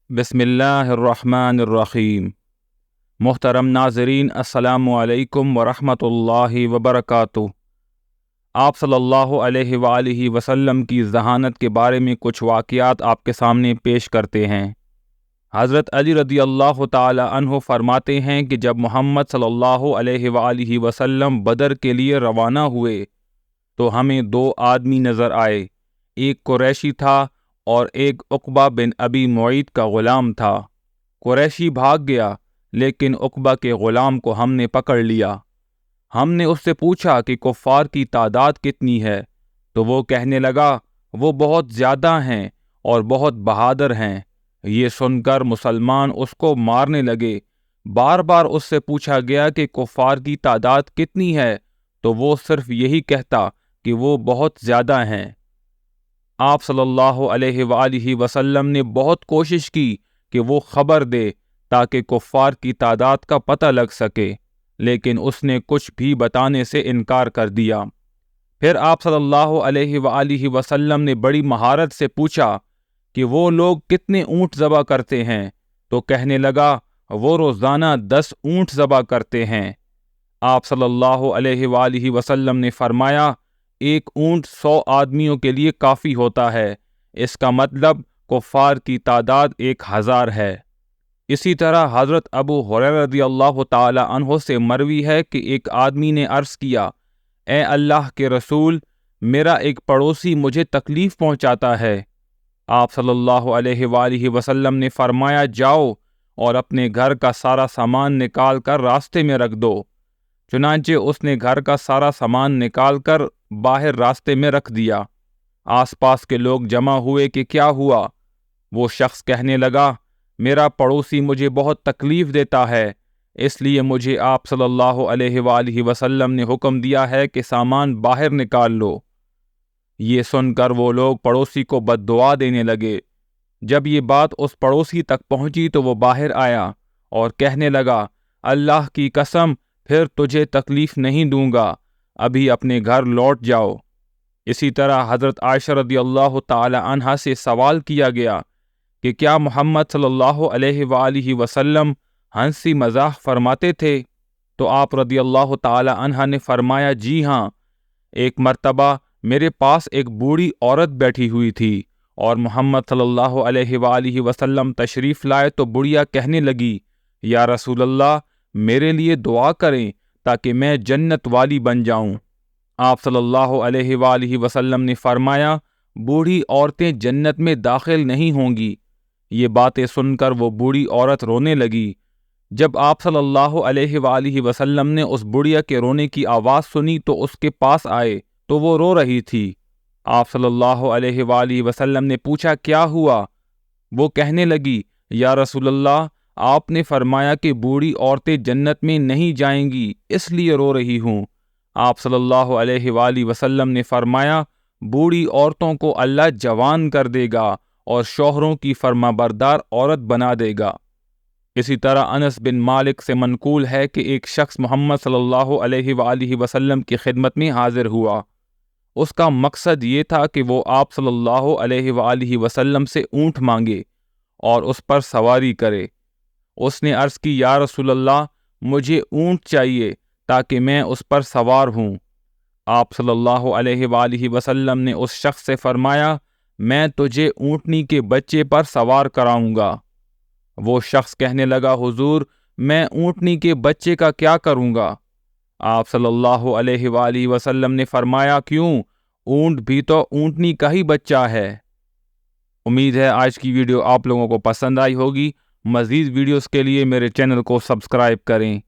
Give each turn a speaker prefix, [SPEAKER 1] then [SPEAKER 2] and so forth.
[SPEAKER 1] बिस्मिल्लाहिर्रहमानिर्रहीम। मोहतरम नाज़रीन, अस्सलामु अलैकुम वरहमतुल्लाहि वबरकातुहू। आप सल्लल्लाहु अलैहि वालिहि वसल्लम की ज़हानत के बारे में कुछ वाक़ियात आपके सामने पेश करते हैं। हज़रत अली रज़ियल्लाहु ताला अन्हु फरमाते हैं कि जब मोहम्मद सल्लल्लाहु अलैहि वालिहि वसल्लम बदर के लिए रवाना हुए तो हमें दो आदमी नज़र आए। एक कुरैशी था और एक उक़बा बिन अबी मुईत का ग़ुलाम था। कुरैशी भाग गया, लेकिन उक़बा के ग़ुलाम को हमने पकड़ लिया। हमने उससे पूछा कि कुफ़ार की तादाद कितनी है, तो वो कहने लगा वो बहुत ज़्यादा हैं और बहुत बहादुर हैं। ये सुनकर मुसलमान उसको मारने लगे। बार बार उससे पूछा गया कि कुफ़ार की तादाद कितनी है, तो वो सिर्फ यही कहता कि वो बहुत ज़्यादा हैं। आप सल्लल्लाहु अलैहि वसल्लम ने बहुत कोशिश की कि वो खबर दे ताकि कुफ़ार की तादाद का पता लग सके, लेकिन उसने कुछ भी बताने से इनकार कर दिया। फिर आप सल्लल्लाहु अलैहि वसल्लम ने बड़ी महारत से पूछा कि वो लोग कितने ऊँट ज़बह करते हैं, तो कहने लगा वो रोज़ाना 10 ऊँट ज़बह करते हैं। आप सल्लल्लाहु अलैहि वसल्लम ने फरमाया, एक ऊँट 100 आदमियों के लिए काफ़ी होता है। इसका मतलब कुफ़ार की तादाद 1000 है। इसी तरह हज़रत अबू हुरैरा रज़ियल्लाहु ताला अन्हु से मरवी है कि एक आदमी ने अर्ज़ किया, ए अल्लाह के रसूल, मेरा एक पड़ोसी मुझे तकलीफ़ पहुँचाता है। आप सल्लल्लाहु अलैहि वसल्लम ने फरमाया, जाओ और अपने घर का सारा सामान निकाल कर रास्ते में रख दो। चुनांचे उसने घर का सारा सामान निकाल कर बाहर रास्ते में रख दिया। आसपास के लोग जमा हुए कि क्या हुआ। वो शख्स कहने लगा, मेरा पड़ोसी मुझे बहुत तकलीफ़ देता है, इसलिए मुझे आप सल्लल्लाहु अलैहि वसल्लम ने हुक्म दिया है कि सामान बाहर निकाल लो। ये सुनकर वो लोग पड़ोसी को बद्दुआ देने लगे। जब ये बात उस पड़ोसी तक पहुंची तो वो बाहर आया और कहने लगा, अल्लाह की कसम, फिर तुझे तकलीफ़ नहीं दूंगा, अभी अपने घर लौट जाओ। इसी तरह हज़रत आयशा रज़ियल्लाहु ताला अन्हा से सवाल किया गया कि क्या मोहम्मद सल्लल्लाहु अलैहि वसल्लम हंसी मजाक फरमाते थे, तो आप रज़ियल्लाहु ताला अन्हा ने फरमाया, जी हाँ। एक मर्तबा मेरे पास एक बूढ़ी औरत बैठी हुई थी और मोहम्मद सल्लल्लाहु अलैहि वसल्लम तशरीफ़ लाए तो बुढ़िया कहने लगी, या रसूलल्लाह, मेरे लिए दुआ करें ताकि मैं जन्नत वाली बन जाऊं। आप सल्लल्लाहु अलैहि वसल्लम ने फरमाया, बूढ़ी औरतें जन्नत में दाखिल नहीं होंगी। ये बातें सुनकर वो बूढ़ी औरत रोने लगी। जब आप सल्लल्लाहु अलैहि वसल्लम ने उस बुढ़िया के रोने की आवाज़ सुनी तो उसके पास आए तो वो रो रही थी। आप सल्लल्लाहु अलैहि वसल्लम ने पूछा, क्या हुआ? वो कहने लगी, या रसूलल्लाह, आपने फरमाया कि बूढ़ी औरतें जन्नत में नहीं जाएंगी, इसलिए रो रही हूँ। आप सल्लल्लाहु अलैहि वसल्लम ने फरमाया, बूढ़ी औरतों को अल्लाह जवान कर देगा और शौहरों की फरमाबरदार औरत बना देगा। इसी तरह अनस बिन मालिक से मनकूल है कि एक शख्स मोहम्मद सल्लल्लाहु अलैहि वसल्लम की खिदमत में हाजिर हुआ। उसका मकसद ये था कि वो आप सल्लल्लाहु अलैहि वसल्लम से ऊँट मांगे और उस पर सवारी करे। उसने अर्ज़ की, या रसूलल्लाह, मुझे ऊँट चाहिए ताकि मैं उस पर सवार हूँ। आप सल्लल्लाहु अलैहि वसल्लम ने उस शख्स से फरमाया, मैं तुझे ऊँटनी के बच्चे पर सवार कराऊंगा। वो शख्स कहने लगा, हुजूर, मैं ऊँटनी के बच्चे का क्या करूँगा? आप सल्लल्लाहु अलैहि वसल्लम ने फरमाया, क्यों, ऊँट भी तो ऊँटनी का ही बच्चा है। उम्मीद है आज की वीडियो आप लोगों को पसंद आई होगी। मज़ीद वीडियोस के लिए मेरे चैनल को सब्सक्राइब करें।